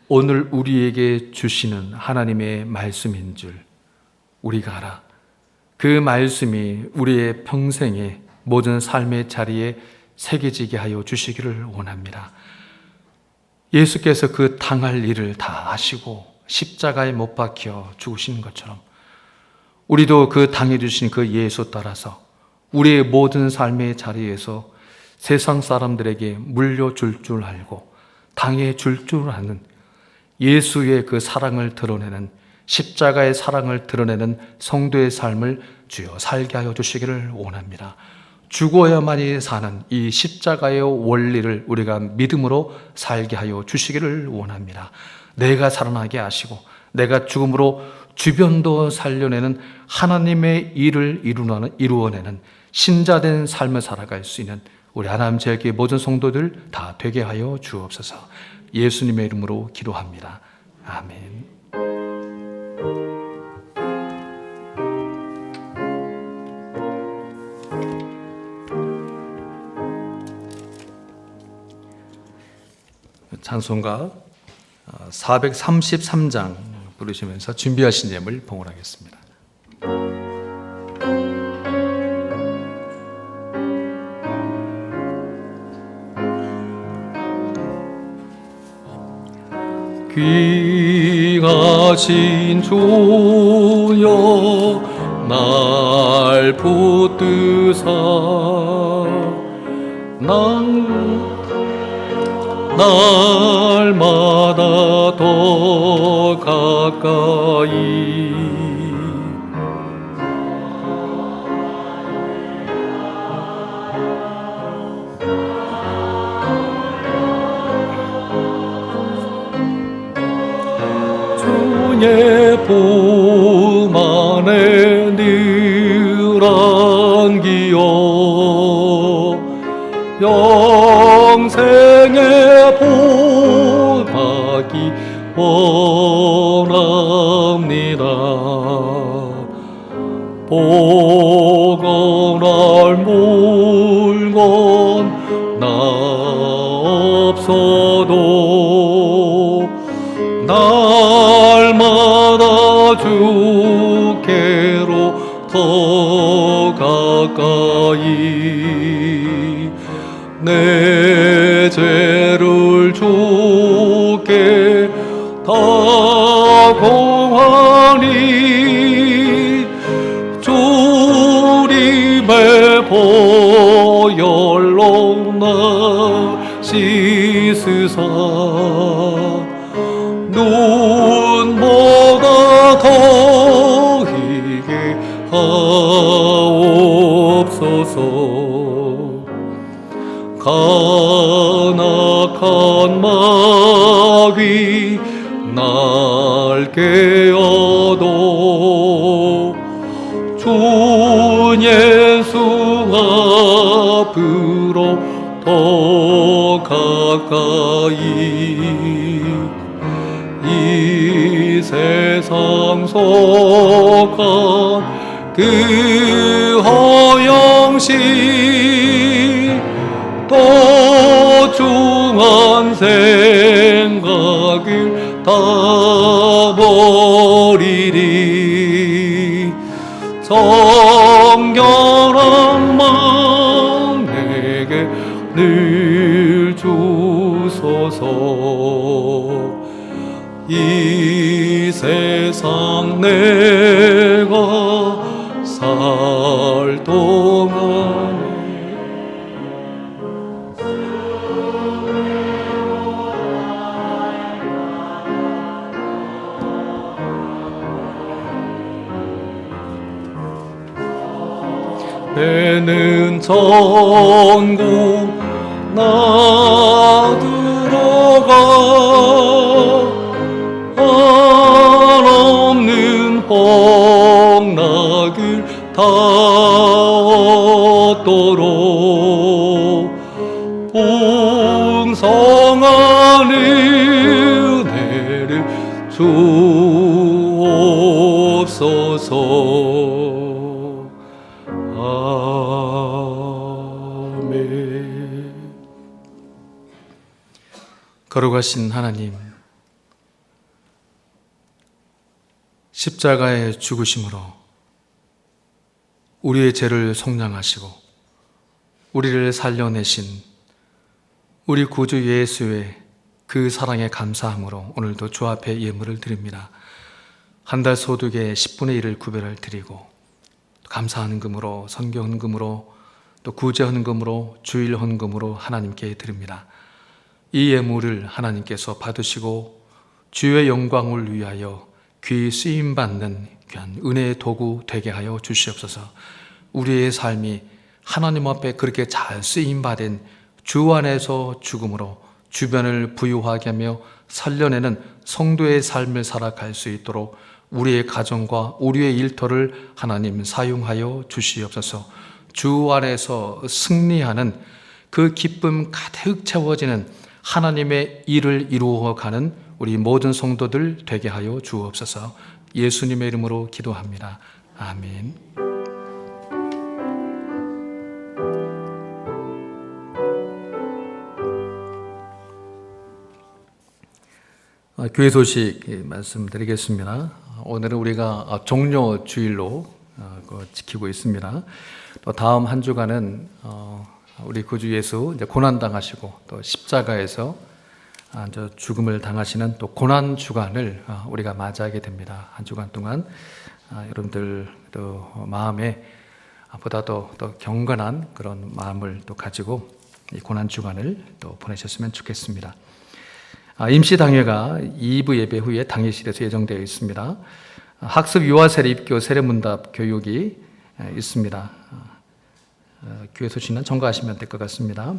오늘 우리에게 주시는 하나님의 말씀인 줄 우리가 알아. 그 말씀이 우리의 평생의 모든 삶의 자리에 새겨지게 하여 주시기를 원합니다. 예수께서 그 당할 일을 다 아시고 십자가에 못 박혀 죽으신 것처럼 우리도 그 당해주신 그 예수 따라서 우리의 모든 삶의 자리에서 세상 사람들에게 물려줄 줄 알고 당해줄 줄 아는 예수의 그 사랑을 드러내는, 십자가의 사랑을 드러내는 성도의 삶을 주여 살게 하여 주시기를 원합니다. 죽어야만이 사는 이 십자가의 원리를 우리가 믿음으로 살게 하여 주시기를 원합니다. 내가 살아나게 하시고 내가 죽음으로 주변도 살려내는 하나님의 일을 이루어내는 신자된 삶을 살아갈 수 있는 우리 하나님 제게 모든 성도들 다 되게 하여 주옵소서. 예수님의 이름으로 기도합니다. 아멘. 찬송가 433장 부르시면서 준비하신 예물 봉헌하겠습니다. 귀하신 주여 날 붙드사 날마다 더 가까이 주의 품 안에 늘 안기어 영생의 복받기 원합니다. 복원할 물건 나 없어도 날마다 주께로 더 가까이 내 죄를 주께 다 공하니 주님의 보혈로 나 씻으사 눈보다 더 희게 하옵소서. 간악한 마귀 날 깨어도 주 예수 앞으로 더 가까이 이 세상 속한 그 허영시 또 중한 생각을 다 버리리 정결한 마음 내게 늘 주소서. 이 세상 내가 살 동안에 배는 천국 나 들어가 한없는 복락을 다 얻도록 풍성한 은혜를 주옵소서. 아멘. 거룩하신 하나님, 십자가의 죽으심으로 우리의 죄를 속량하시고 우리를 살려내신 우리 구주 예수의 그 사랑에 감사함으로 오늘도 주 앞에 예물을 드립니다. 한 달 소득의 10분의 1을 구별을 드리고 감사 헌금으로, 선교 헌금으로, 또 구제 헌금으로, 주일 헌금으로 하나님께 드립니다. 이 예물을 하나님께서 받으시고 주의 영광을 위하여 귀 쓰임받는 귀한 은혜의 도구 되게 하여 주시옵소서. 우리의 삶이 하나님 앞에 그렇게 잘 쓰임받은 주 안에서 죽음으로 주변을 부유하게 하며 살려내는 성도의 삶을 살아갈 수 있도록 우리의 가정과 우리의 일터를 하나님 사용하여 주시옵소서. 주 안에서 승리하는 그 기쁨 가득 채워지는 하나님의 일을 이루어가는 우리 모든 성도들 되게 하여 주옵소서. 예수님의 이름으로 기도합니다. 아멘. 교회 소식 말씀드리겠습니다. 오늘은 우리가 종료 주일로 지키고 있습니다. 또 다음 한 주간은 우리 구주 예수 이제 고난 당하시고 또 십자가에서 죽음을 당하시는 또 고난 주간을 우리가 맞이하게 됩니다. 한 주간 동안 여러분들 또 마음에 보다도 또 경건한 그런 마음을 또 가지고 이 고난 주간을 또 보내셨으면 좋겠습니다. 임시 당회가 2부 예배 후에 당회실에서 예정되어 있습니다. 학습 유아 세례 입교 세례문답 교육이 있습니다. 교회 소식은 청구하시면 될 것 같습니다.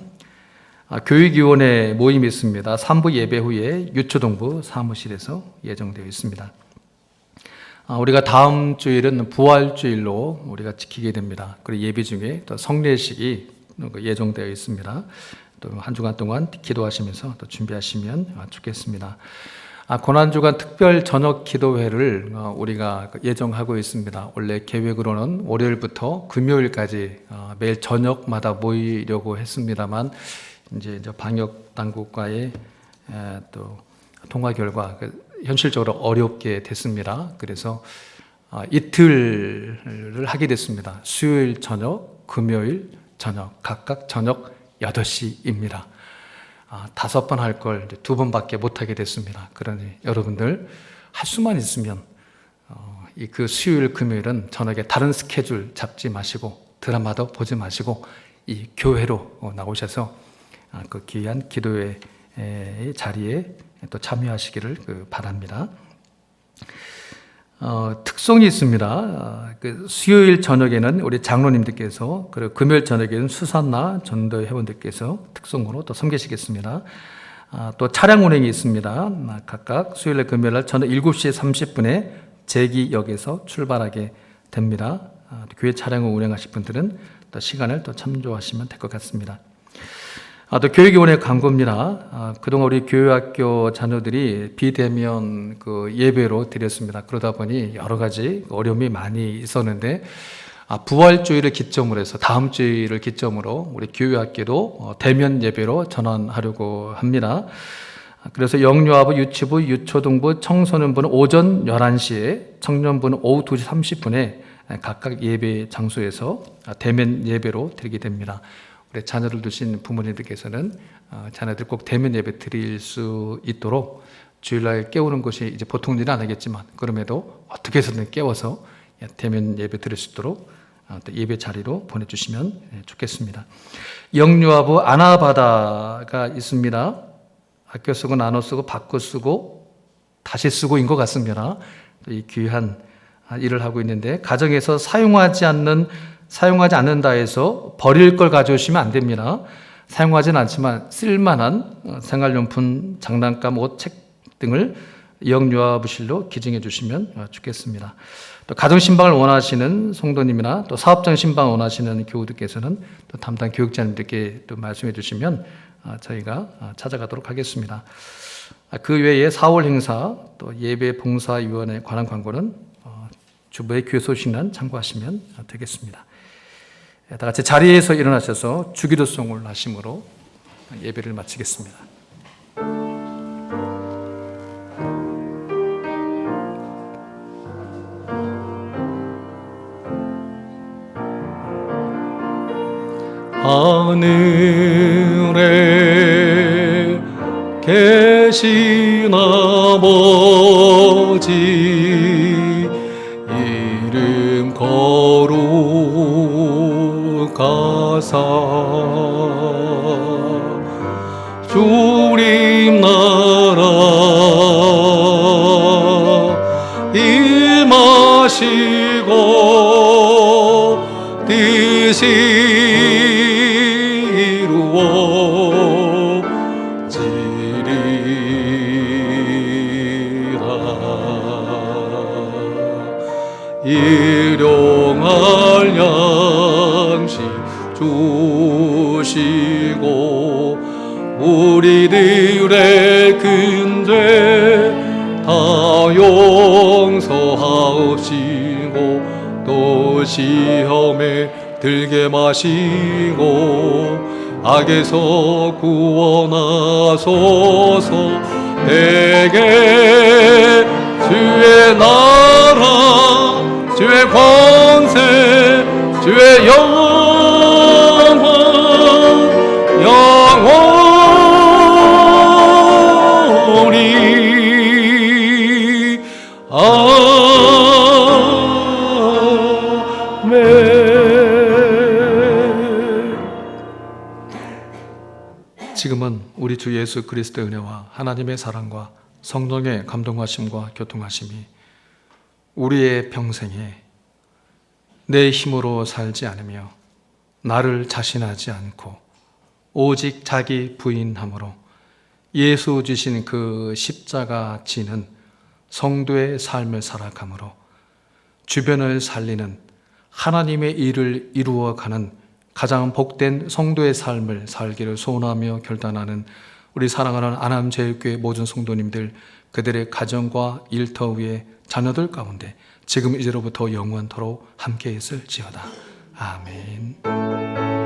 교육위원회 모임이 있습니다. 3부 예배 후에 유초동부 사무실에서 예정되어 있습니다. 우리가 다음 주일은 부활주일로 우리가 지키게 됩니다. 그리고 예배 중에 또 성례식이 예정되어 있습니다. 또 한 주간 동안 기도하시면서 또 준비하시면 좋겠습니다. 고난주간 특별 저녁 기도회를 우리가 예정하고 있습니다. 원래 계획으로는 월요일부터 금요일까지 매일 저녁마다 모이려고 했습니다만 이제 방역 당국과의 또 통화 결과 현실적으로 어렵게 됐습니다. 그래서 이틀을 하게 됐습니다. 수요일 저녁, 금요일 저녁, 각각 저녁 8시입니다. 5번 할 걸 2번밖에 못하게 됐습니다. 그러니 여러분들 할 수만 있으면 그 수요일, 금요일은 저녁에 다른 스케줄 잡지 마시고 드라마도 보지 마시고 이 교회로 나오셔서 그 귀한 기도의 자리에 또 참여하시기를 바랍니다. 특성이 있습니다. 수요일 저녁에는 우리 장로님들께서 그리고 금요일 저녁에는 수산나 전도 회원들께서 특성으로 또 섬기시겠습니다. 또 차량 운행이 있습니다. 각각 수요일 금요일 저녁 7시 30분에 제기역에서 출발하게 됩니다. 교회 차량을 운행하실 분들은 또 시간을 또 참조하시면 될 것 같습니다. 또 교육위원회 광고입니다. 그동안 우리 교회학교 자녀들이 비대면 예배로 드렸습니다. 그러다 보니 여러 가지 어려움이 많이 있었는데 부활주일을 기점으로 해서 다음 주일을 기점으로 우리 교회학교도 대면 예배로 전환하려고 합니다. 그래서 영유아부, 유치부, 유초등부, 청소년부는 오전 11시에, 청년부는 오후 2시 30분에 각각 예배 장소에서 대면 예배로 드리게 됩니다. 우리 자녀를 두신 부모님들께서는 자녀들 꼭 대면 예배 드릴 수 있도록 주일날 깨우는 것이 이제 보통 일은 아니겠지만 그럼에도 어떻게 해서든 깨워서 대면 예배 드릴 수 있도록 또 예배 자리로 보내주시면 좋겠습니다. 영유아부 아나바다가 있습니다. 아껴 쓰고 나눠 쓰고 바꿔 쓰고 다시 쓰고인 것 같습니다. 이 귀한 일을 하고 있는데 가정에서 사용하지 않는다 해서 버릴 걸 가져오시면 안 됩니다. 사용하지는 않지만 쓸만한 생활용품, 장난감, 옷, 책 등을 영유아부실로 기증해 주시면 좋겠습니다. 또 가정신방을 원하시는 성도님이나 또 사업장 신방 원하시는 교우들께서는 또 담당 교육자님들께 또 말씀해 주시면 저희가 찾아가도록 하겠습니다. 그 외에 4월 행사 또 예배 봉사위원회 관한 광고는 주보의 교회 소식란 참고하시면 되겠습니다. 다 같이 자리에서 일어나셔서 주기도송을 하심으로 예배를 마치겠습니다. 하늘에 계신 아버지 이름 거룩하사 주님 나라 임하시고 뜻이 이루어지리라. 일용할 양식 주시고 우리들의 근죄 다 용서하옵시고 또 시험에 들게 마시고 악에서 구원하소서. 내게 주의 나라 주의 권세 주의 영원 영원히 아멘. 지금은 우리 주 예수 그리스도의 은혜와 하나님의 사랑과 성령의 감동하심과 교통하심이 우리의 평생에 내 힘으로 살지 않으며 나를 자신하지 않고 오직 자기 부인함으로 예수 주신 그 십자가 지는 성도의 삶을 살아감으로 주변을 살리는 하나님의 일을 이루어가는 가장 복된 성도의 삶을 살기를 소원하며 결단하는 우리 사랑하는 안암제일교회 모든 성도님들, 그들의 가정과 일터 위에 자녀들 가운데 지금 이제로부터 영원토록 함께 있을지어다. 아멘.